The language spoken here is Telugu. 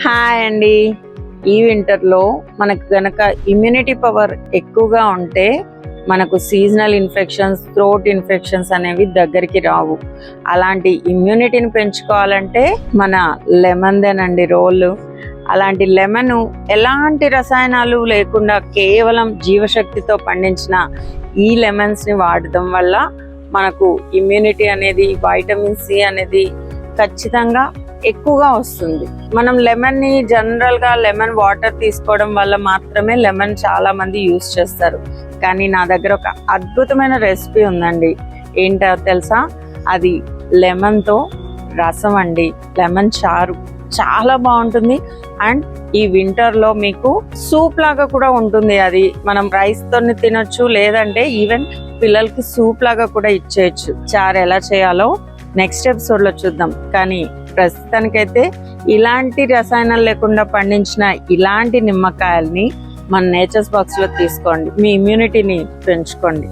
హాయ్ అండి. ఈ వింటర్లో మనకు గనక ఇమ్యూనిటీ పవర్ ఎక్కువగా ఉంటే మనకు సీజనల్ ఇన్ఫెక్షన్స్, థ్రోట్ ఇన్ఫెక్షన్స్ అనేవి దగ్గరికి రావు. అలాంటి ఇమ్యూనిటీని పెంచుకోవాలంటే మన లెమన్దేనండి రోల్. అలాంటి లెమన్ ఎలాంటి రసాయనాలు లేకుండా కేవలం జీవశక్తితో పండించిన ఈ లెమన్స్ని వాడటం వల్ల మనకు ఇమ్యూనిటీ అనేది, వైటమిన్ సి అనేది ఖచ్చితంగా ఎక్కువగా వస్తుంది. మనం లెమన్ ని జనరల్ గా లెమన్ వాటర్ తీసుకోవడం వల్ల మాత్రమే లెమన్ చాలా మంది యూజ్ చేస్తారు. కానీ నా దగ్గర ఒక అద్భుతమైన రెసిపీ ఉందండి. ఏంటో తెలుసా? అది లెమన్ తో రసం అండి, లెమన్ చారు. చాలా బాగుంటుంది. అండ్ ఈ వింటర్ లో మీకు సూప్ లాగా కూడా ఉంటుంది. అది మనం రైస్ తోని తినొచ్చు, లేదంటే ఈవెన్ పిల్లలకి సూప్ లాగా కూడా ఇచ్చేయచ్చు. చారు ఎలా చేయాలో నెక్స్ట్ ఎపిసోడ్ లో చూద్దాం. కానీ ప్రస్తుతానికైతే ఇలాంటి రసాయనాలు లేకుండా పండించిన ఇలాంటి నిమ్మకాయల్ని మన నేచర్స్ బాక్స్ లో తీసుకోండి. మీ ఇమ్యూనిటీని పెంచుకోండి.